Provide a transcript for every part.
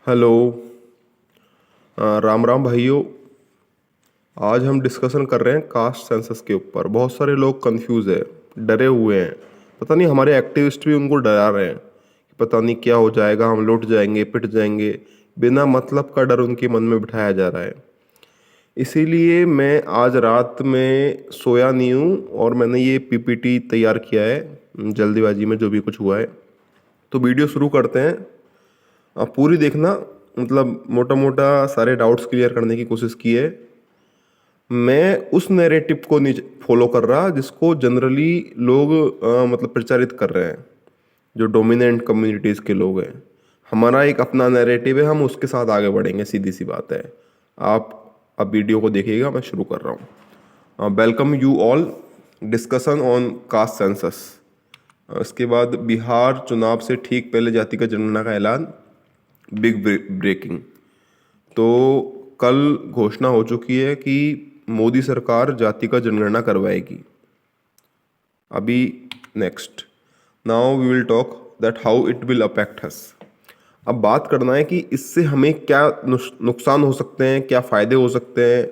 Hello. Ram Ram भाइयों। आज हम डिस्कशन कर रहे हैं कास्ट सेंसस के ऊपर। बहुत सारे लोग कंफ्यूज है, डरे हुए हैं। पता नहीं हमारे एक्टिविस्ट भी उनको डरा रहे हैं कि पता नहीं क्या हो जाएगा, हम लुट जाएंगे, पिट जाएंगे। बिना मतलब का डर उनके मन में बिठाया जा रहा है। इसीलिए मैं आज रात में सोया नहीं हूँ और मैंने ये पीपीटी तैयार किया है जल्दीबाजी में जो भी कुछ हुआ है। तो वीडियो शुरू करते हैं। आप पूरी देखना, मतलब मोटा मोटा सारे डाउट्स क्लियर करने की कोशिश की है। मैं उस नैरेटिव को नहीं फॉलो कर रहा जिसको जनरली लोग मतलब प्रचारित कर रहे हैं, जो डोमिनेंट कम्युनिटीज़ के लोग हैं। हमारा एक अपना नैरेटिव है, हम उसके साथ आगे बढ़ेंगे, सीधी सी बात है। आप अब वीडियो को देखिएगा, मैं शुरू कर रहा हूँ। Welcome you all. Discussion on caste census. इसके बाद बिहार चुनाव से ठीक पहले जातिगत जनगणना का ऐलान, बिग ब्रेकिंग। तो कल घोषणा हो चुकी है कि मोदी सरकार जातिगत जनगणना करवाएगी। अभी next, now we will talk that how it will affect us. अब बात करना है कि इससे हमें क्या नुकसान हो सकते हैं, क्या फ़ायदे हो सकते हैं।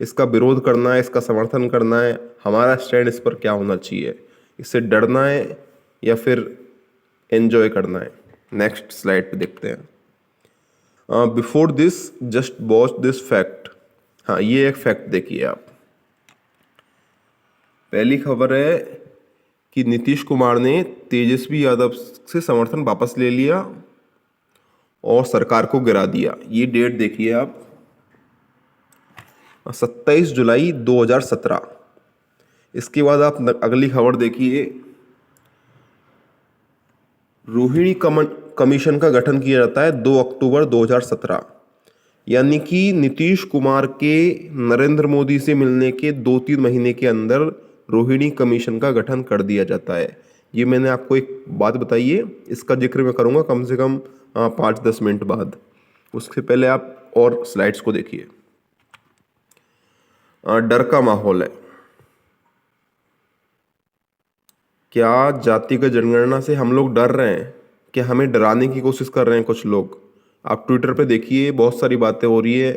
इसका विरोध करना है, इसका समर्थन करना है, हमारा स्टैंड इस पर क्या होना चाहिए। इससे डरना है या फिर एंजॉय करना है। नेक्स्ट स्लाइड पे देखते हैं। Before this just watch this fact. हाँ, ये एक फैक्ट देखिए आप। पहली खबर है कि नीतीश कुमार ने तेजस्वी यादव से समर्थन वापस ले लिया और सरकार को गिरा दिया। ये डेट देखिए आप, 27 जुलाई 2017। इसके बाद आप अगली खबर देखिए। रोहिणी कमीशन का गठन किया जाता है 2 अक्टूबर 2017। यानी कि नीतीश कुमार के नरेंद्र मोदी से मिलने के 2-3 महीने के अंदर रोहिणी कमीशन का गठन कर दिया जाता है। ये मैंने आपको एक बात बताई है, इसका जिक्र मैं करूँगा कम से कम 5-10 मिनट बाद। उससे पहले आप और स्लाइड्स को देखिए। डर का माहौल है। क्या जातिगत जनगणना से हम लोग डर रहे हैं? क्या हमें डराने की कोशिश कर रहे हैं कुछ लोग? आप ट्विटर पे देखिए, बहुत सारी बातें हो रही है।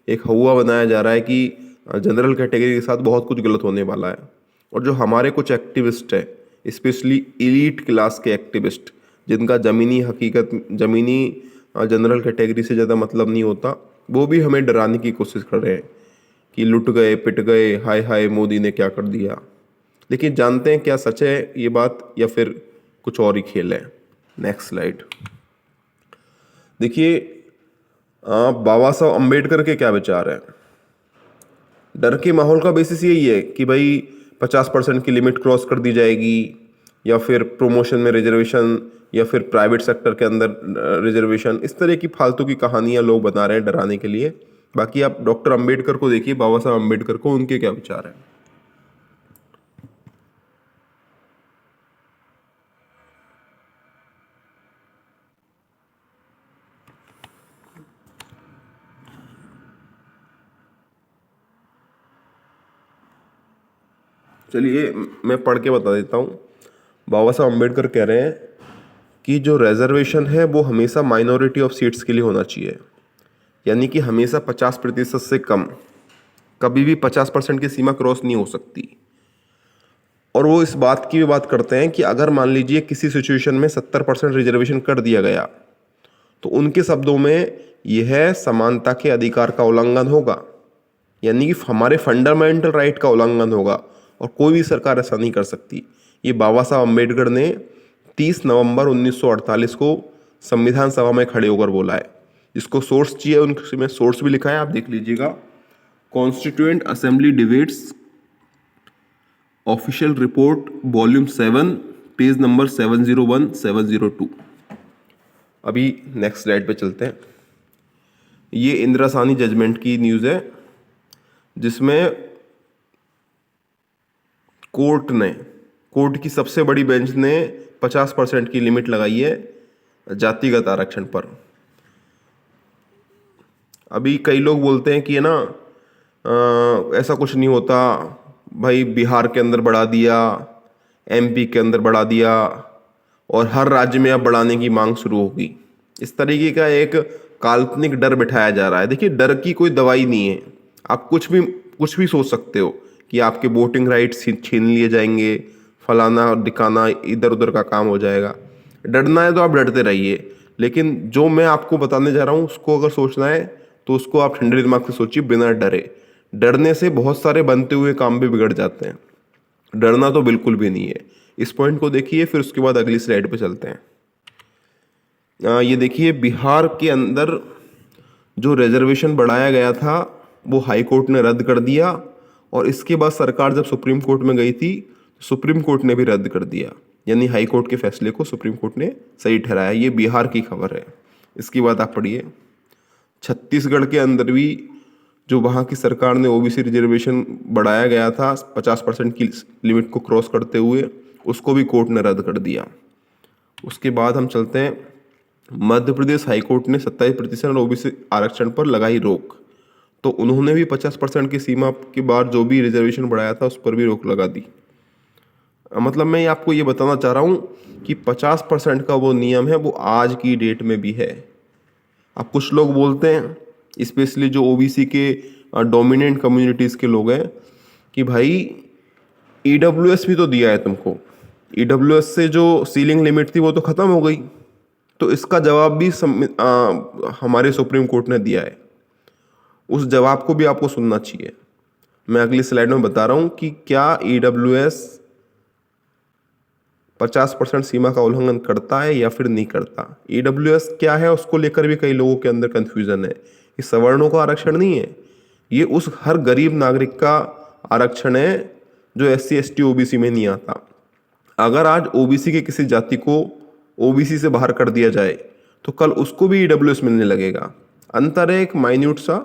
एक हवा बनाया जा रहा है कि जनरल कैटेगरी के साथ बहुत कुछ गलत होने वाला है। और जो हमारे कुछ एक्टिविस्ट है, स्पेशली एलीट क्लास के एक्टिविस्ट, जिनका ज़मीनी हकीकत, ज़मीनी जनरल कैटेगरी से ज़्यादा मतलब नहीं होता, वो भी हमें डराने की कोशिश कर रहे हैं कि लुट गए, पिट गए, हाय हाय मोदी ने क्या कर दिया। लेकिन जानते हैं क्या सच है ये बात या फिर कुछ और ही खेल है। नेक्स्ट स्लाइड देखिए। बाबा साहब अम्बेडकर के क्या विचार हैं। डर के माहौल का बेसिस यही है कि भाई 50% की लिमिट क्रॉस कर दी जाएगी, या फिर प्रमोशन में रिजर्वेशन, या फिर प्राइवेट सेक्टर के अंदर रिजर्वेशन। इस तरह की फालतू की कहानियां लोग बता रहे हैं डराने के लिए। बाकी आप डॉक्टर अम्बेडकर को देखिए, बाबा साहब अम्बेडकर को, उनके क्या विचार हैं। चलिए मैं पढ़ के बता देता हूँ। बाबा साहब अम्बेडकर कह रहे हैं कि जो रिजर्वेशन है वो हमेशा माइनॉरिटी ऑफ सीट्स के लिए होना चाहिए। यानी कि हमेशा 50% से कम, कभी भी 50% की सीमा क्रॉस नहीं हो सकती। और वो इस बात की भी बात करते हैं कि अगर मान लीजिए किसी सिचुएशन में 70% रिजर्वेशन कर दिया गया, तो उनके शब्दों में यह समानता के अधिकार का उल्लंघन होगा। यानी कि हमारे फंडामेंटल राइट का उल्लंघन होगा, और कोई भी सरकार ऐसा नहीं कर सकती। ये बाबा साहब अम्बेडकर ने 30 नवंबर 1948 को संविधान सभा में खड़े होकर बोला है। जिसको सोर्स चाहिए उनमें सोर्स भी लिखा है, आप देख लीजिएगा। Constituent assembly debates, official report, volume 7, page number 701 702। अभी नेक्स्ट स्लाइड पे चलते हैं। ये इंदिरा साहनी जजमेंट की न्यूज़ है, जिसमें कोर्ट की सबसे बड़ी बेंच ने 50% की लिमिट लगाई है जातिगत आरक्षण पर। अभी कई लोग बोलते हैं कि है ना, ऐसा कुछ नहीं होता भाई, बिहार के अंदर बढ़ा दिया, एमपी के अंदर बढ़ा दिया, और हर राज्य में अब बढ़ाने की मांग शुरू होगी। इस तरीके का एक काल्पनिक डर बिठाया जा रहा है। देखिए, डर की कोई दवाई नहीं है। आप कुछ भी सोच सकते हो कि आपके वोटिंग राइट्स छीन लिए जाएंगे, फलाना और ढिकाना, इधर उधर का काम हो जाएगा। डरना है तो आप डरते रहिए, लेकिन जो मैं आपको बताने जा रहा हूँ उसको अगर सोचना है तो उसको आप ठंडे दिमाग से सोचिए, बिना डरे। डरने से बहुत सारे बनते हुए काम भी बिगड़ जाते हैं। डरना तो बिल्कुल भी नहीं है। इस पॉइंट को देखिए, फिर उसके बाद अगली स्लाइड पे चलते हैं। ये देखिए, बिहार के अंदर जो रिजर्वेशन बढ़ाया गया था वो हाई कोर्ट ने रद्द कर दिया, और इसके बाद सरकार जब सुप्रीम कोर्ट में गई थी, सुप्रीम कोर्ट ने भी रद्द कर दिया। यानी हाई कोर्ट के फैसले को सुप्रीम कोर्ट ने सही ठहराया। ये बिहार की खबर है। इसकी बात आप पढ़िए। छत्तीसगढ़ के अंदर भी जो वहाँ की सरकार ने ओबीसी रिजर्वेशन बढ़ाया गया था 50% की लिमिट को क्रॉस करते हुए, उसको भी कोर्ट ने रद्द कर दिया। उसके बाद हम चलते हैं, मध्य प्रदेश हाईकोर्ट ने 27% ओबीसी आरक्षण पर लगाई रोक। तो उन्होंने भी 50% की सीमा के बाद जो भी रिजर्वेशन बढ़ाया था उस पर भी रोक लगा दी। मतलब मैं आपको ये बताना चाह रहा हूँ कि 50% का वो नियम है वो आज की डेट में भी है। अब कुछ लोग बोलते हैं, स्पेशली जो ओबीसी के डोमिनेंट कम्युनिटीज़ के लोग हैं, कि भाई ईडब्ल्यूएस भी तो दिया है तुमको, ईडब्ल्यूएस से जो सीलिंग लिमिट थी वो तो ख़त्म हो गई। तो इसका जवाब भी हमारे सुप्रीम कोर्ट ने दिया है। उस जवाब को भी आपको सुनना चाहिए। मैं अगली स्लाइड में बता रहा हूँ कि क्या ईडब्ल्यूएस 50% सीमा का उल्लंघन करता है या फिर नहीं करता। ईडब्ल्यूएस क्या है उसको लेकर भी कई लोगों के अंदर कंफ्यूजन है। ये सवर्णों का आरक्षण नहीं है, ये उस हर गरीब नागरिक का आरक्षण है जो एससी एसटी ओबीसी में नहीं आता। अगर आज ओबीसी के किसी जाति को ओबीसी से बाहर कर दिया जाए तो कल उसको भी ईडब्ल्यूएस मिलने लगेगा। अंतर है एक माइन्यूट सा,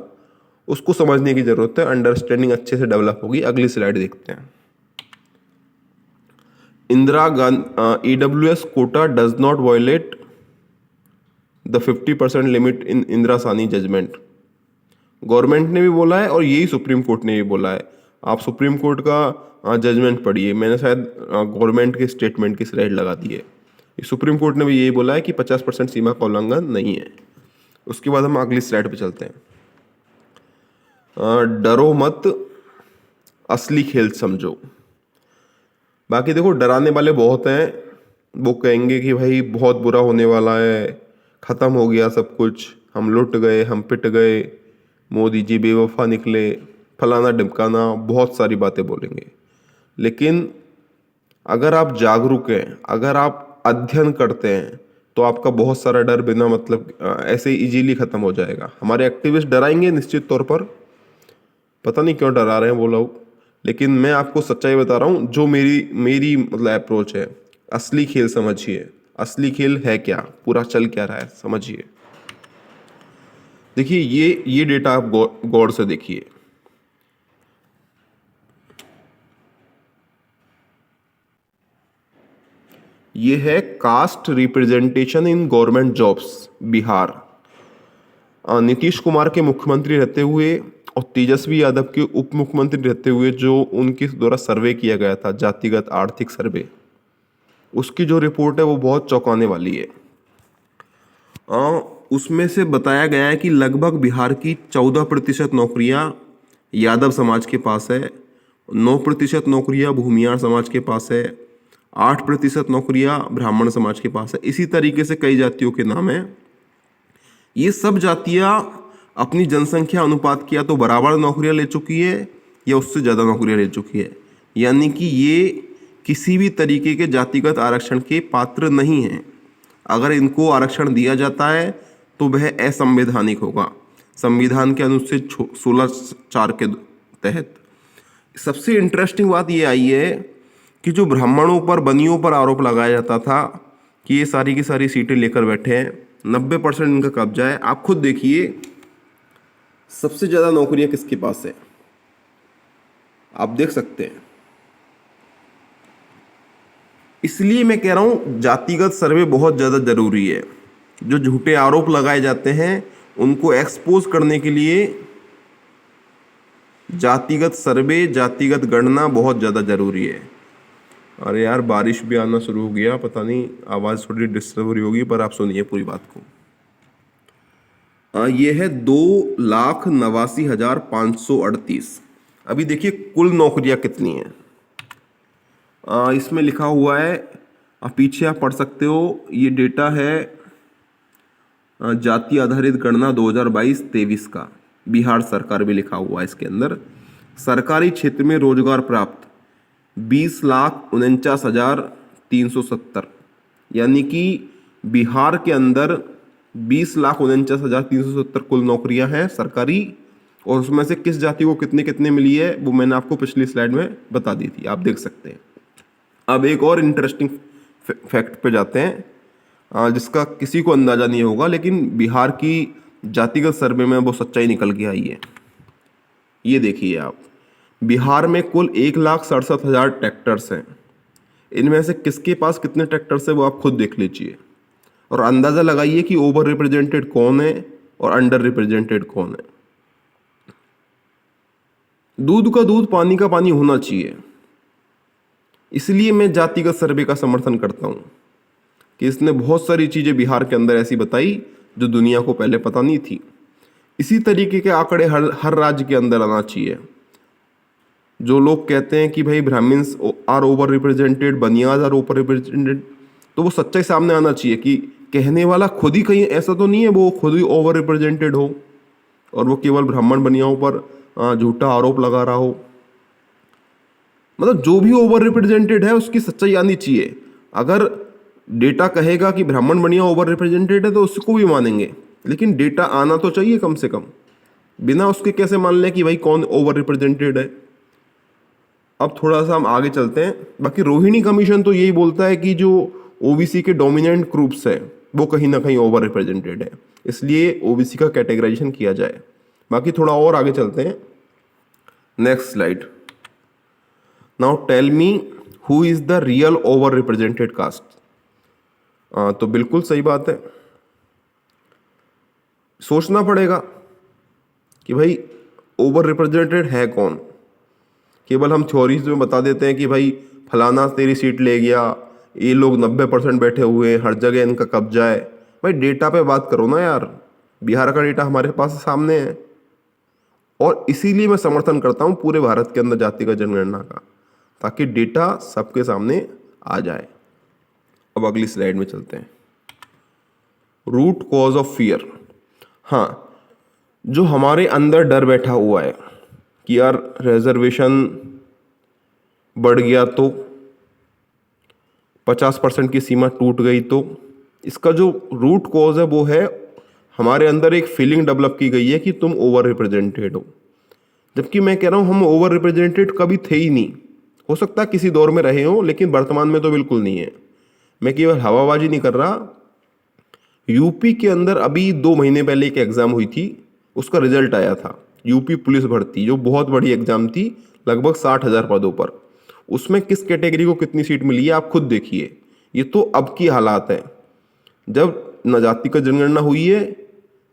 उसको समझने की जरूरत है, अंडरस्टैंडिंग अच्छे से डेवलप होगी। अगली स्लाइड देखते हैं। Indira Gandhi EWS quota does not violate the 50% limit in Indira Sawhney judgement. Government ने भी बोला है और यही सुप्रीम कोर्ट ने भी बोला है। आप सुप्रीम कोर्ट का जजमेंट पढ़िए, मैंने शायद गवर्नमेंट के स्टेटमेंट की स्लाइड लगा दी है। सुप्रीम कोर्ट ने भी यही बोला है कि 50% सीमा का उल्लंघन नहीं है। उसके बाद हम अगली स्लाइड पे चलते हैं। डरो मत, असली खेल समझो। बाकी देखो, डराने वाले बहुत हैं। वो कहेंगे कि भाई बहुत बुरा होने वाला है, ख़त्म हो गया सब कुछ, हम लुट गए, हम पिट गए, मोदी जी बेवफा निकले, फलाना ढिमकाना, बहुत सारी बातें बोलेंगे। लेकिन अगर आप जागरूक हैं, अगर आप अध्ययन करते हैं, तो आपका बहुत सारा डर बिना मतलब ऐसे ही इजीली ख़त्म हो जाएगा। हमारे एक्टिविस्ट डराएंगे निश्चित तौर पर, पता नहीं क्यों डरा रहे हैं वो लोग, लेकिन मैं आपको सच्चाई बता रहा हूँ जो मेरी मतलब अप्रोच है। असली खेल समझिए। असली खेल है क्या, पूरा चल क्या रहा है समझिए। देखिए, ये डेटा आप गौर से देखिए। ये है caste representation in government jobs Bihar. Nitish Kumar के मुख्यमंत्री रहते हुए और तेजस्वी यादव के उप मुख्यमंत्री रहते हुए जो उनके द्वारा सर्वे किया गया था, जातिगत आर्थिक सर्वे, उसकी जो रिपोर्ट है वो बहुत चौंकाने वाली है। उसमें से बताया गया है कि लगभग बिहार की 14% नौकरियां यादव समाज के पास है, 9% नौकरियां भूमियार समाज के पास है, 8% नौकरियां ब्राह्मण समाज के पास है। इसी तरीके से कई जातियों के नाम हैं। ये सब जातियां अपनी जनसंख्या अनुपात किया तो बराबर नौकरियां ले चुकी है या उससे ज़्यादा नौकरियां ले चुकी है। यानी कि ये किसी भी तरीके के जातिगत आरक्षण के पात्र नहीं हैं। अगर इनको आरक्षण दिया जाता है तो वह असंवैधानिक होगा, संविधान के अनुच्छेद 16(4) के तहत। सबसे इंटरेस्टिंग बात ये आई है कि जो ब्राह्मणों पर, बनियों पर आरोप लगाया जाता था कि ये सारी की सारी सीटें लेकर बैठे हैं, 90% इनका कब्जा है। आप खुद देखिए सबसे ज़्यादा नौकरियां किसके पास है, आप देख सकते हैं। इसलिए मैं कह रहा हूं जातिगत सर्वे बहुत ज़्यादा ज़रूरी है। जो झूठे आरोप लगाए जाते हैं उनको एक्सपोज करने के लिए जातिगत सर्वे, जातिगत गणना बहुत ज़्यादा ज़रूरी है। अरे यार, बारिश भी आना शुरू हो गया, पता नहीं आवाज़ थोड़ी डिस्टर्ब हो रही होगी, पर आप सुनिए पूरी बात को। ये है 2,89,538। अभी देखिए कुल नौकरियां कितनी हैं। इसमें लिखा हुआ है, पीछे आप पढ़ सकते हो, ये डेटा है जाति आधारित गणना 2022-23 का, बिहार सरकार भी लिखा हुआ है इसके अंदर। सरकारी क्षेत्र में रोजगार प्राप्त 20,49,370, यानी कि बिहार के अंदर 20,49,370 कुल नौकरियां हैं सरकारी, और उसमें से किस जाति को कितने कितने मिली है वो मैंने आपको पिछली स्लाइड में बता दी थी, आप देख सकते हैं। अब एक और इंटरेस्टिंग फैक्ट पे जाते हैं, जिसका किसी को अंदाजा नहीं होगा, लेकिन बिहार की जातिगत सर्वे में वो सच्चाई निकल के आई है। ये देखिए आप, बिहार में कुल 1,67,000 ट्रैक्टर्स हैं। इनमें से किसके पास कितने ट्रैक्टर्स हैं वो आप खुद देख लीजिए, और अंदाज़ा लगाइए कि ओवर रिप्रेजेंटेड कौन है और अंडर रिप्रेजेंटेड कौन है। दूध का दूध, पानी का पानी होना चाहिए। इसलिए मैं जातिगत सर्वे का समर्थन करता हूँ कि इसने बहुत सारी चीज़ें बिहार के अंदर ऐसी बताई जो दुनिया को पहले पता नहीं थी। इसी तरीके के आंकड़े हर राज्य के अंदर आना चाहिए। जो लोग कहते हैं कि भाई Brahmins are over represented, banias are over represented, तो वो सच्चाई सामने आना चाहिए कि कहने वाला खुद ही कहीं ऐसा तो नहीं है वो खुद ही ओवर रिप्रेजेंटेड हो और वो केवल ब्राह्मण बनियाओं पर झूठा आरोप लगा रहा हो। मतलब जो भी ओवर रिप्रेजेंटेड है उसकी सच्चाई आनी चाहिए। अगर डेटा कहेगा कि ब्राह्मण बनिया ओवर रिप्रेजेंटेड है तो उसको भी मानेंगे, लेकिन डेटा आना तो चाहिए कम से कम। बिना उसके कैसे मान लें कि भाई कौन ओवर रिप्रेजेंटेड है। अब थोड़ा सा हम आगे चलते हैं। बाकी रोहिणी कमीशन तो यही बोलता है कि जो ओबीसी के डोमिनेंट ग्रुप्स है वो कहीं ना कहीं ओवर रिप्रेजेंटेड है, इसलिए ओबीसी का कैटेगराइजेशन किया जाए। बाकी थोड़ा और आगे चलते हैं। Next slide. Now tell me who is the real over represented caste. तो बिल्कुल सही बात है, सोचना पड़ेगा कि भाई ओवर रिप्रेजेंटेड है कौन। केवल हम थ्योरीज में बता देते हैं कि भाई फलाना तेरी सीट ले गया, ये लोग 90% बैठे हुए हैं, हर जगह इनका कब्जा है। भाई डेटा पे बात करो ना यार, बिहार का डेटा हमारे पास सामने है। और इसीलिए मैं समर्थन करता हूँ पूरे भारत के अंदर जातिगत जनगणना का, ताकि डेटा सबके सामने आ जाए। अब अगली स्लाइड में चलते हैं। Root cause of fear. हाँ, जो हमारे अंदर डर बैठा हुआ है कि यार रिजर्वेशन बढ़ गया तो 50% की सीमा टूट गई, तो इसका जो रूट कॉज है वो है हमारे अंदर एक फीलिंग डेवलप की गई है कि तुम ओवर रिप्रेजेंटेड हो। जबकि मैं कह रहा हूँ हम ओवर रिप्रेजेंटेड कभी थे ही नहीं। हो सकता है किसी दौर में रहे हो, लेकिन वर्तमान में तो बिल्कुल नहीं है। मैं केवल हवाबाजी नहीं कर रहा। यूपी के अंदर अभी 2 महीने पहले एक एग्जाम हुई थी, उसका रिजल्ट आया था, यूपी पुलिस भर्ती, जो बहुत बड़ी एग्जाम थी, लगभग 60,000 पदों पर। उसमें किस कैटेगरी को कितनी सीट मिली है आप खुद देखिए। ये तो अब की हालात है, जब न जाति का जनगणना हुई है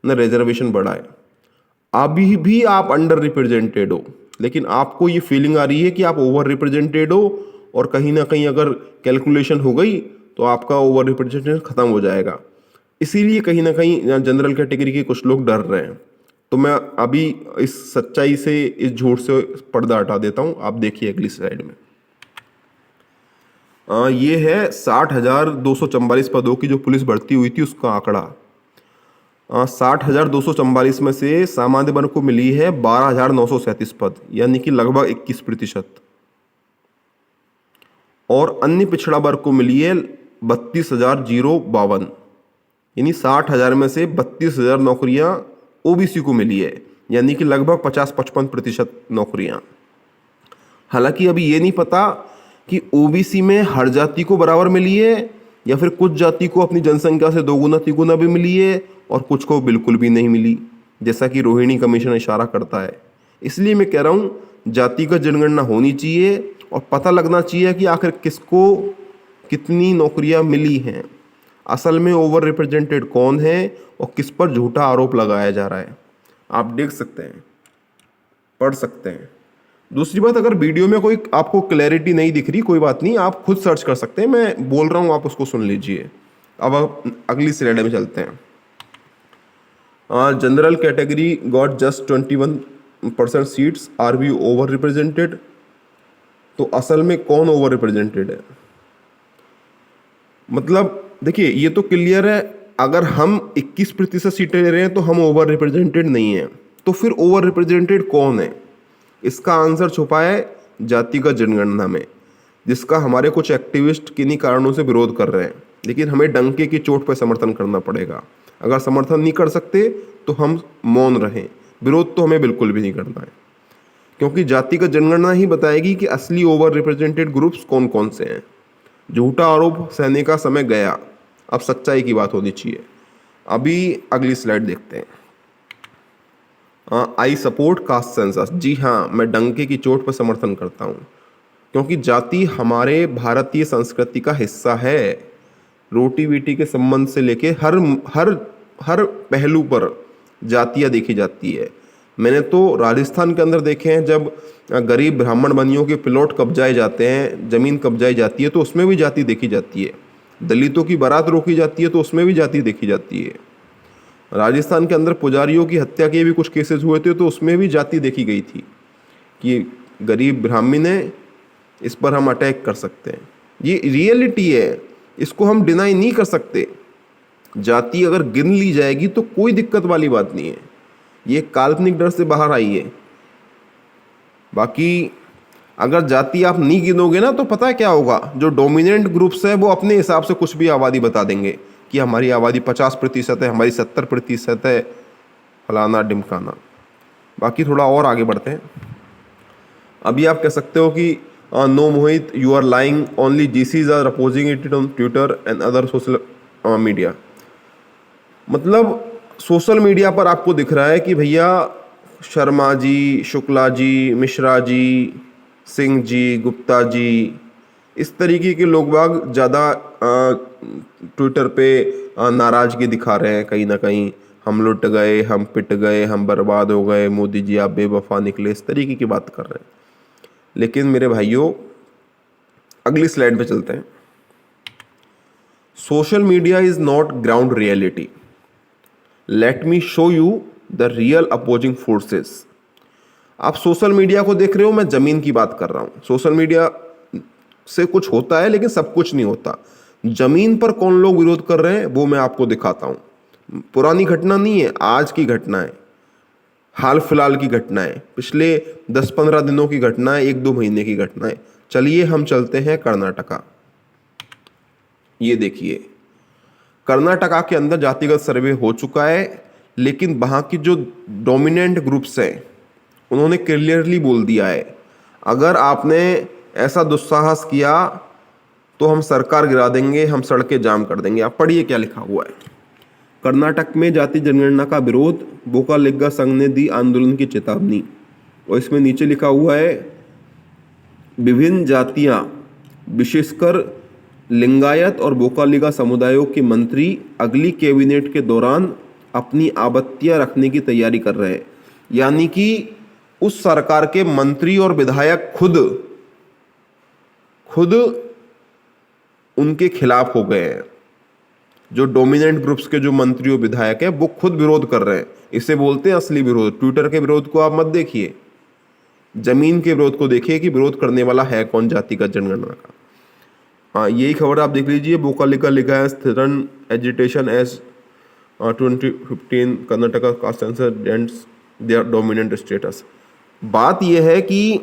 न रिजर्वेशन बढ़ा है। अभी भी आप अंडर रिप्रेजेंटेड हो, लेकिन आपको ये फीलिंग आ रही है कि आप ओवर रिप्रेजेंटेड हो, और कहीं ना कहीं अगर कैलकुलेशन हो गई तो आपका ओवर रिप्रेजेंटेशन खत्म हो जाएगा। इसीलिए कहीं ना कहीं जनरल कैटेगरी के कुछ लोग डर रहे हैं। तो मैं अभी इस सच्चाई से, इस झूठ से पर्दा हटा देता हूं। आप देखिए अगली स्लाइड में। ये है 60,244 पदों की जो पुलिस भर्ती हुई थी उसका आंकड़ा। 60,244 में से सामान्य वर्ग को मिली है 12,937 पद, यानी कि लगभग 21%, और अन्य पिछड़ा वर्ग को मिली है 32,052, यानी 60,000 में से 32,000 नौकरियां ओबीसी को मिली है, यानी कि लगभग 50-55% नौकरियां। हालांकि अभी ये नहीं पता कि ओबीसी में हर जाति को बराबर मिली है या फिर कुछ जाति को अपनी जनसंख्या से 2 गुना 3 गुना भी मिली है और कुछ को बिल्कुल भी नहीं मिली, जैसा कि रोहिणी कमीशन इशारा करता है। इसलिए मैं कह रहा हूँ जातिगत जनगणना होनी चाहिए और पता लगना चाहिए कि आखिर किसको कितनी नौकरियां मिली हैं, असल में ओवर रिप्रेजेंटेड कौन है और किस पर झूठा आरोप लगाया जा रहा है। आप देख सकते हैं, पढ़ सकते हैं। दूसरी बात, अगर वीडियो में कोई आपको क्लैरिटी नहीं दिख रही, कोई बात नहीं, आप खुद सर्च कर सकते हैं, मैं बोल रहा हूँ आप उसको सुन लीजिए। अब अगली स्लाइड में चलते हैं। General category got just 21% seats, are we over represented? तो असल में कौन ओवर रिप्रेजेंटेड है? मतलब देखिए ये तो क्लियर है, अगर हम 21% सीटें ले रहे हैं तो हम ओवर रिप्रेजेंटेड नहीं हैं। तो फिर ओवर रिप्रेजेंटेड कौन है? इसका आंसर छुपा है जातिगत जनगणना में, जिसका हमारे कुछ एक्टिविस्ट किन्हीं कारणों से विरोध कर रहे हैं, लेकिन हमें डंके की चोट पर समर्थन करना पड़ेगा। अगर समर्थन नहीं कर सकते तो हम मौन रहें, विरोध तो हमें बिल्कुल भी नहीं करना है, क्योंकि जातिगत जनगणना ही बताएगी कि असली ओवर रिप्रेजेंटेड ग्रुप्स कौन कौन से हैं। झूठा आरोप सहने का समय गया, अब सच्चाई की बात होनी चाहिए। अभी अगली स्लाइड देखते हैं। I support caste census. जी हाँ, मैं डंके की चोट पर समर्थन करता हूँ, क्योंकि जाति हमारे भारतीय संस्कृति का हिस्सा है। रोटी बेटी के संबंध से लेके हर हर हर पहलू पर जातियाँ देखी जाती है। मैंने तो राजस्थान के अंदर देखे हैं, जब गरीब ब्राह्मण बनियों के प्लॉट कब्जाए जाते हैं, ज़मीन कब्जाई जाती है, तो उसमें भी जाति देखी जाती है। दलितों की बारात रोकी जाती है तो उसमें भी जाति देखी जाती है। राजस्थान के अंदर पुजारियों की हत्या के भी कुछ केसेस हुए थे, तो उसमें भी जाति देखी गई थी कि गरीब ब्राह्मण है, इस पर हम अटैक कर सकते हैं। ये रियलिटी है, इसको हम डिनाई नहीं कर सकते। जाति अगर गिन ली जाएगी तो कोई दिक्कत वाली बात नहीं है, ये काल्पनिक डर से बाहर आई है। बाकी अगर जाति आप नहीं गिनोगे ना, तो पता है क्या होगा, जो डोमिनेंट ग्रुप्स है वो अपने हिसाब से कुछ भी आबादी बता देंगे कि हमारी आबादी 50% है, हमारी 70% है, फलाना ढिमकाना। बाकी थोड़ा और आगे बढ़ते हैं। अभी आप कह सकते हो कि no Mohit, you are lying, only GCs are opposing it on Twitter and other social media. मतलब सोशल मीडिया पर आपको दिख रहा है कि भैया शर्मा जी, शुक्ला जी, मिश्रा जी, सिंह जी, गुप्ता जी, इस तरीके के लोग बाग ज़्यादा ट्विटर पे नाराज़गी दिखा रहे हैं। कहीं ना कहीं हम लुट गए, हम पिट गए, हम बर्बाद हो गए, मोदी जी आप बेवफा निकले, इस तरीके की बात कर रहे हैं। लेकिन मेरे भाइयों, अगली स्लाइड पे चलते हैं। Social media is not ground reality, let me show you the real opposing forces. आप सोशल मीडिया को देख रहे हो, मैं ज़मीन की बात कर रहा हूँ। सोशल मीडिया से कुछ होता है लेकिन सब कुछ नहीं होता। ज़मीन पर कौन लोग विरोध कर रहे हैं वो मैं आपको दिखाता हूँ। पुरानी घटना नहीं है, आज की घटना है, हाल फिलहाल की घटना है, पिछले 10-15 दिनों की घटना है, 1-2 महीने की घटना है। चलिए हम चलते हैं कर्नाटका। ये देखिए, कर्नाटका के अंदर जातिगत सर्वे हो चुका है, लेकिन वहाँ की जो डोमिनेंट ग्रुप्स हैं उन्होंने क्लियरली बोल दिया है, अगर आपने ऐसा दुस्साहस किया तो हम सरकार गिरा देंगे, हम सड़कें जाम कर देंगे। आप पढ़िए क्या लिखा हुआ है। कर्नाटक में जाति जनगणना का विरोध, बोकालिगा संघ ने दी आंदोलन की चेतावनी। और इसमें नीचे लिखा हुआ है, विभिन्न जातियां विशेषकर लिंगायत और बोकालिगा समुदायों के मंत्री अगली कैबिनेट के दौरान अपनी आपत्तियां रखने की तैयारी कर रहे हैं। यानी कि उस सरकार के मंत्री और विधायक खुद उनके खिलाफ हो गए हैं। जो डोमिनेंट ग्रुप्स के जो मंत्री और विधायक हैं वो खुद विरोध कर रहे हैं। इसे बोलते हैं असली विरोध। ट्विटर के विरोध को आप मत देखिए, जमीन के विरोध को देखिए कि विरोध करने वाला है कौन जातिगत जनगणना का। हाँ, यही खबर आप देख लीजिए। Vokkaliga Lingayats threaten agitation as 2015 Karnataka caste census ends their dominant status. बात यह है कि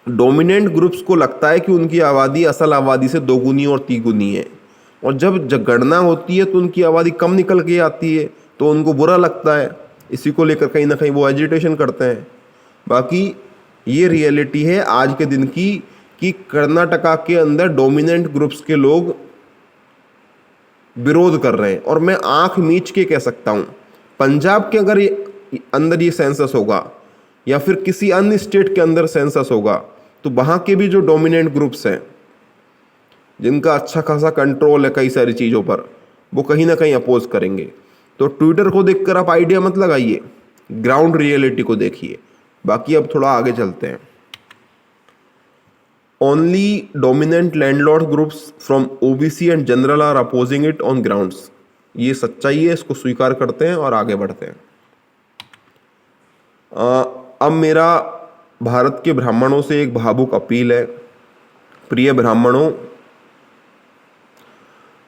डोमिनेंट ग्रुप्स को लगता है कि उनकी आबादी असल आबादी से दोगुनी और तीगुनी है, और जब गणना होती है तो उनकी आबादी कम निकल के आती है, तो उनको बुरा लगता है। इसी को लेकर कहीं ना कहीं वो एजिटेशन करते हैं। बाकी ये रियलिटी है आज के दिन की कि कर्नाटका के अंदर डोमिनेंट ग्रुप्स के लोग विरोध कर रहे हैं। और मैं आंख मीच के कह सकता हूँ, पंजाब के अगर अंदर ये सेंसस होगा या फिर किसी अन्य स्टेट के अंदर सेंसस होगा, तो वहाँ के भी जो डोमिनेंट ग्रुप्स हैं जिनका अच्छा खासा कंट्रोल है कई सारी चीज़ों पर, वो कहीं ना कहीं अपोज करेंगे। तो ट्विटर को देखकर आप आइडिया मत लगाइए, ग्राउंड रियलिटी को देखिए। बाकी अब थोड़ा आगे चलते हैं। Only dominant landlord groups from OBC and general R opposing it on grounds. ये सच्चाई है, इसको स्वीकार करते हैं और आगे बढ़ते हैं। अब मेरा भारत के ब्राह्मणों से एक भावुक अपील है। प्रिय ब्राह्मणों,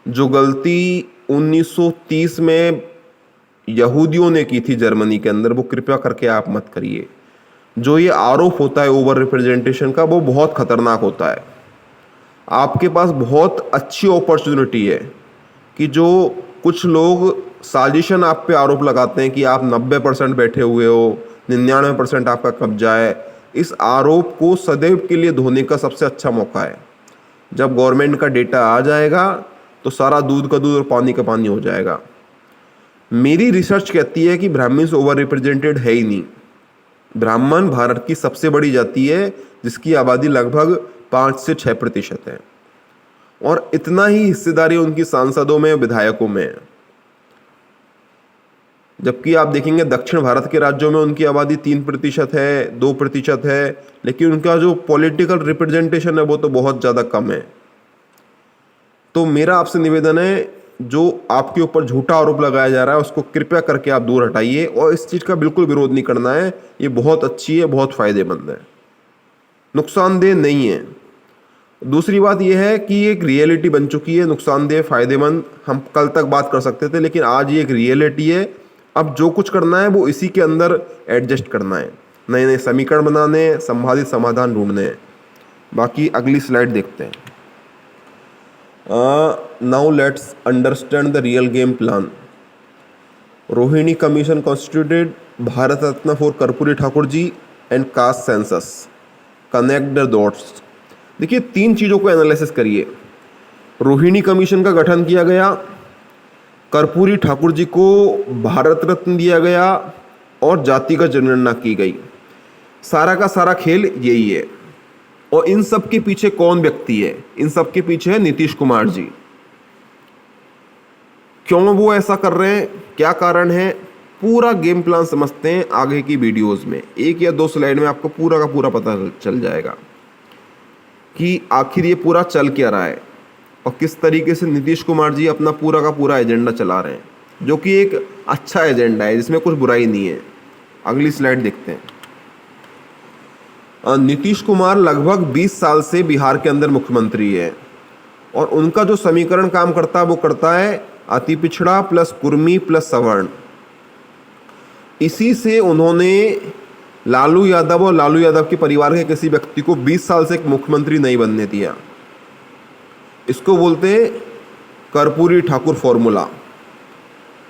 जो गलती 1930 में यहूदियों ने की थी जर्मनी के अंदर, वो कृपया करके आप मत करिए। जो ये आरोप होता है ओवर रिप्रेजेंटेशन का, वो बहुत खतरनाक होता है। आपके पास बहुत अच्छी अपॉर्चुनिटी है कि जो कुछ लोग साजिशन आप पे आरोप लगाते हैं कि आप 90% बैठे हुए हो, 99% आपका कब्जा है, इस आरोप को सदैव के लिए धोने का सबसे अच्छा मौका है। जब गवर्नमेंट का डेटा आ जाएगा तो सारा दूध का दूध और पानी का पानी हो जाएगा। मेरी रिसर्च कहती है कि ब्राह्मण्स ओवर रिप्रेजेंटेड है ही नहीं। ब्राह्मण भारत की सबसे बड़ी जाति है, जिसकी आबादी लगभग 5 से 6% है, और इतना ही हिस्सेदारी उनकी सांसदों में, विधायकों में है। जबकि आप देखेंगे दक्षिण भारत के राज्यों में उनकी आबादी 3% है, 2% है, लेकिन उनका जो पॉलिटिकल रिप्रेजेंटेशन है वो तो बहुत ज़्यादा कम है। तो मेरा आपसे निवेदन है, जो आपके ऊपर झूठा आरोप लगाया जा रहा है उसको कृपया करके आप दूर हटाइए, और इस चीज़ का बिल्कुल विरोध नहीं करना है। ये बहुत अच्छी है, बहुत फ़ायदेमंद है, नुकसानदेह नहीं है। दूसरी बात यह है कि एक रियलिटी बन चुकी है, नुकसानदेह फ़ायदेमंद हम कल तक बात कर सकते थे, लेकिन आज ये एक रियलिटी है। अब जो कुछ करना है वो इसी के अंदर एडजस्ट करना है, नए नए समीकरण बनाने हैं, संभावित समाधान ढूंढने हैं। बाकी अगली स्लाइड देखते हैं। Now let's understand the real game plan. Rohini commission constituted Bharat Ratna for Karpoori Thakur ji and caste census, connect the dots. देखिए, 3 चीज़ों को एनालिसिस करिए। रोहिणी कमीशन का गठन किया गया, कर्पूरी ठाकुर जी को भारत रत्न दिया गया, और जातिगत जनगणना की गई। सारा का सारा खेल यही है। और इन सब के पीछे कौन व्यक्ति है? इन सब के पीछे है नीतीश कुमार जी। क्यों वो ऐसा कर रहे हैं, क्या कारण है, पूरा गेम प्लान समझते हैं आगे की वीडियोस में। 1 या 2 स्लाइड में आपको पूरा का पूरा पता चल जाएगा कि आखिर ये पूरा चल क्या रहा है और किस तरीके से नीतीश कुमार जी अपना पूरा का पूरा एजेंडा चला रहे हैं, जो कि एक अच्छा एजेंडा है, जिसमें कुछ बुराई नहीं है। अगली स्लाइड देखते हैं। नीतीश कुमार लगभग 20 साल से बिहार के अंदर मुख्यमंत्री है, और उनका जो समीकरण काम करता है वो करता है अति पिछड़ा प्लस कुर्मी प्लस सवर्ण। इसी से उन्होंने लालू यादव और लालू यादव के परिवार के किसी व्यक्ति को 20 साल से एक मुख्यमंत्री नहीं बनने दिया। इसको बोलते हैं कर्पूरी ठाकुर फॉर्मूला,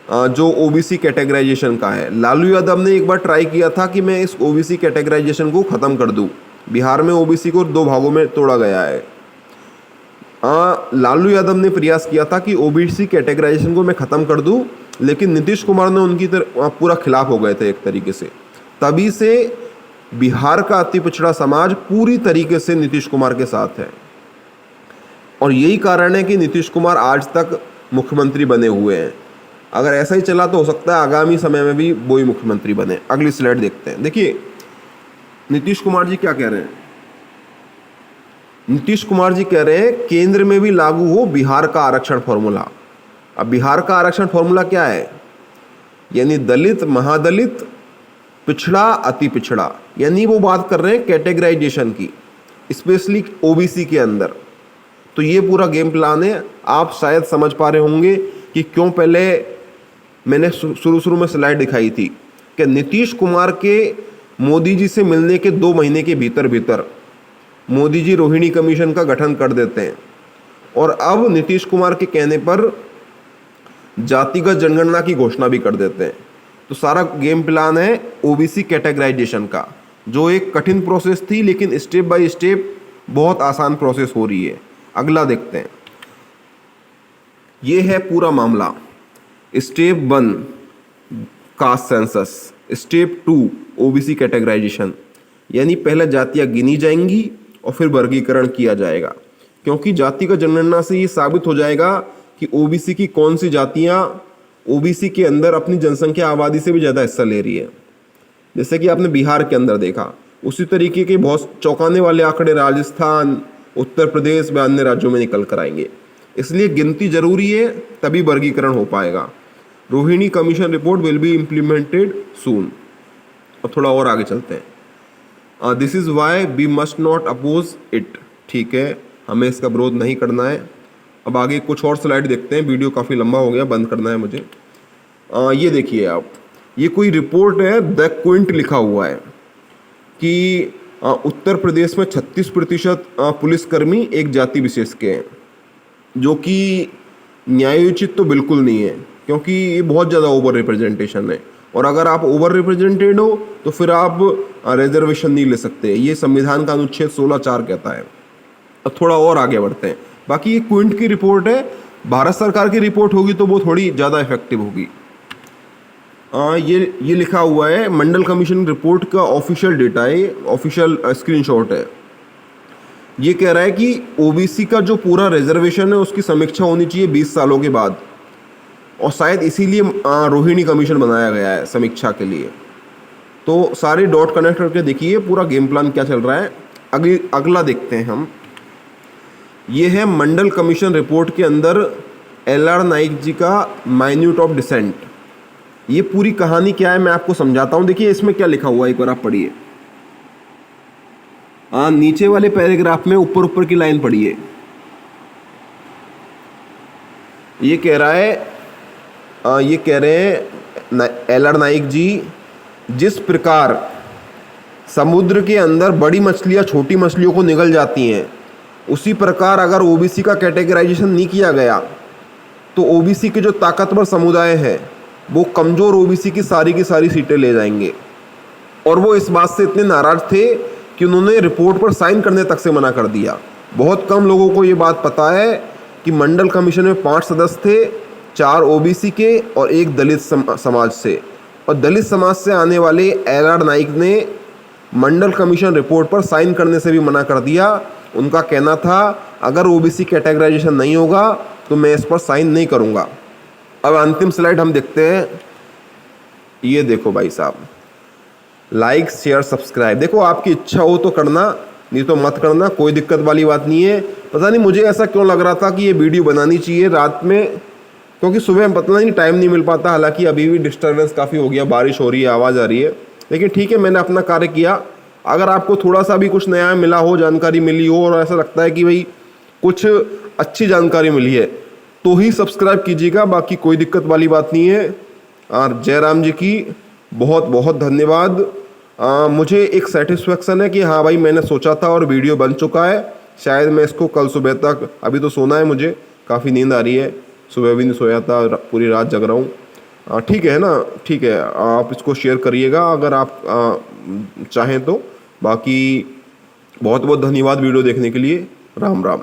जो ओबीसी कैटेगराइजेशन का है। लालू यादव ने एक बार ट्राई किया था कि मैं इस ओबीसी कैटेगराइजेशन को ख़त्म कर दूं। बिहार में ओबीसी को 2 भागों में तोड़ा गया है। लालू यादव ने प्रयास किया था कि ओबीसी कैटेगराइजेशन को मैं ख़त्म कर दूं, लेकिन नीतीश कुमार ने उनकी पूरा खिलाफ हो गए थे एक तरीके से। तभी से बिहार का अति पिछड़ा समाज पूरी तरीके से नीतीश कुमार के साथ है, और यही कारण है कि नीतीश कुमार आज तक मुख्यमंत्री बने हुए हैं। अगर ऐसा ही चला तो हो सकता है आगामी समय में भी वो ही मुख्यमंत्री बने। अगली स्लाइड देखते हैं। देखिए, नीतीश कुमार जी क्या कह रहे हैं। नीतीश कुमार जी कह रहे हैं केंद्र में भी लागू हो बिहार का आरक्षण फॉर्मूला। अब बिहार का आरक्षण फॉर्मूला क्या है? यानी दलित, महादलित, पिछड़ा, अति पिछड़ा, यानी वो बात कर रहे हैं कैटेगराइजेशन की, स्पेशली ओबीसी के अंदर। तो ये पूरा गेम प्लान है। आप शायद समझ पा रहे होंगे कि क्यों पहले मैंने शुरू में स्लाइड दिखाई थी कि नीतीश कुमार के मोदी जी से मिलने के 2 महीने के भीतर मोदी जी रोहिणी कमीशन का गठन कर देते हैं, और अब नीतीश कुमार के कहने पर जातिगत जनगणना की घोषणा भी कर देते हैं। तो सारा गेम प्लान है ओबीसी कैटेगराइजेशन का, जो एक कठिन प्रोसेस थी, लेकिन स्टेप बाय स्टेप बहुत आसान प्रोसेस हो रही है। अगला देखते हैं। ये है पूरा मामला। Step 1 caste census, step 2 OBC categorisation, यानी पहले जातियां गिनी जाएंगी और फिर वर्गीकरण किया जाएगा, क्योंकि जातिगत जनगणना से ये साबित हो जाएगा कि ओबीसी की कौन सी जातियां ओबीसी के अंदर अपनी जनसंख्या आबादी से भी ज़्यादा हिस्सा ले रही है। जैसे कि आपने बिहार के अंदर देखा, उसी तरीके के बहुत चौंकाने वाले आंकड़े राजस्थान, उत्तर प्रदेश व अन्य राज्यों में निकल कर आएंगे। इसलिए गिनती जरूरी है, तभी वर्गीकरण हो पाएगा। Rohini commission report will be implemented soon. अब थोड़ा और आगे चलते हैं। This is why we must not oppose it. ठीक है, हमें इसका विरोध नहीं करना है। अब आगे कुछ और स्लाइड देखते हैं, वीडियो काफ़ी लंबा हो गया, बंद करना है मुझे। ये देखिए आप, ये कोई रिपोर्ट है, द क्विंट लिखा हुआ है कि उत्तर प्रदेश में 36% पुलिसकर्मी एक जाति विशेष के हैं, जो कि न्यायोचित तो बिल्कुल नहीं है, क्योंकि ये बहुत ज़्यादा ओवर रिप्रेजेंटेशन है। और अगर आप ओवर रिप्रेजेंटेड हो तो फिर आप रिजर्वेशन नहीं ले सकते, ये संविधान का अनुच्छेद 16(4) कहता है। अब थोड़ा और आगे बढ़ते हैं। बाकी ये क्विंट की रिपोर्ट है, भारत सरकार की रिपोर्ट होगी तो वो थोड़ी ज़्यादा इफेक्टिव होगी। ये लिखा हुआ है, मंडल कमीशन रिपोर्ट का ऑफिशियल डेटा है, ऑफिशियल स्क्रीनशॉट है। ये कह रहा है कि ओबीसी का जो पूरा रिजर्वेशन है उसकी समीक्षा होनी चाहिए 20 सालों के बाद, और शायद इसीलिए रोहिणी कमीशन बनाया गया है समीक्षा के लिए। तो सारे डॉट कनेक्ट करके देखिए पूरा गेम प्लान क्या चल रहा है। अगला देखते हैं हम। ये है मंडल कमीशन रिपोर्ट के अंदर LR नाइक जी का माइन्यूट ऑफ डिसेंट। ये पूरी कहानी क्या है मैं आपको समझाता हूँ। देखिए इसमें क्या लिखा हुआ है, एक बार आप पढ़िए। नीचे वाले पैराग्राफ में ऊपर की लाइन पढ़िए। ये कह रहा है, ये कह रहे हैं LR नाइक जी, जिस प्रकार समुद्र के अंदर बड़ी मछलियाँ छोटी मछलियों को निगल जाती हैं, उसी प्रकार अगर ओबीसी का कैटेगराइजेशन नहीं किया गया तो ओबीसी के जो ताकतवर समुदाय है वो कमज़ोर ओबीसी की सारी सीटें ले जाएंगे। और वो इस बात से इतने नाराज़ थे कि उन्होंने रिपोर्ट पर साइन करने तक से मना कर दिया। बहुत कम लोगों को ये बात पता है कि मंडल कमीशन में 5 सदस्य थे, 4 ओबीसी के और 1 दलित समाज से। और दलित समाज से आने वाले LR नाइक ने मंडल कमीशन रिपोर्ट पर साइन करने से भी मना कर दिया। उनका कहना था अगर ओबीसी कैटेगराइजेशन नहीं होगा तो मैं इस पर साइन नहीं करूँगा। अब अंतिम स्लाइड हम देखते हैं। ये देखो भाई साहब, लाइक शेयर सब्सक्राइब, देखो आपकी इच्छा हो तो करना, नहीं तो मत करना, कोई दिक्कत वाली बात नहीं है। पता नहीं मुझे ऐसा क्यों लग रहा था कि ये वीडियो बनानी चाहिए रात में, क्योंकि सुबह में पता नहीं टाइम नहीं मिल पाता। हालांकि अभी भी डिस्टर्बेंस काफ़ी हो गया, बारिश हो रही है, आवाज़ आ रही है, लेकिन ठीक है, मैंने अपना कार्य किया। अगर आपको थोड़ा सा भी कुछ नया मिला हो, जानकारी मिली हो और ऐसा लगता है कि भाई कुछ अच्छी जानकारी मिली है तो ही सब्सक्राइब कीजिएगा, बाकी कोई दिक्कत वाली बात नहीं है। और जयराम जी की बहुत बहुत धन्यवाद। मुझे एक सेटिस्फेक्शन है कि हाँ भाई मैंने सोचा था और वीडियो बन चुका है। शायद मैं इसको कल सुबह तक, अभी तो सोना है मुझे, काफ़ी नींद आ रही है, सुबह भी नहीं सोया था, पूरी रात जग रहा हूँ। ठीक है ना, ठीक है, आप इसको शेयर करिएगा अगर आप चाहें तो। बाकी बहुत बहुत धन्यवाद वीडियो देखने के लिए। राम राम।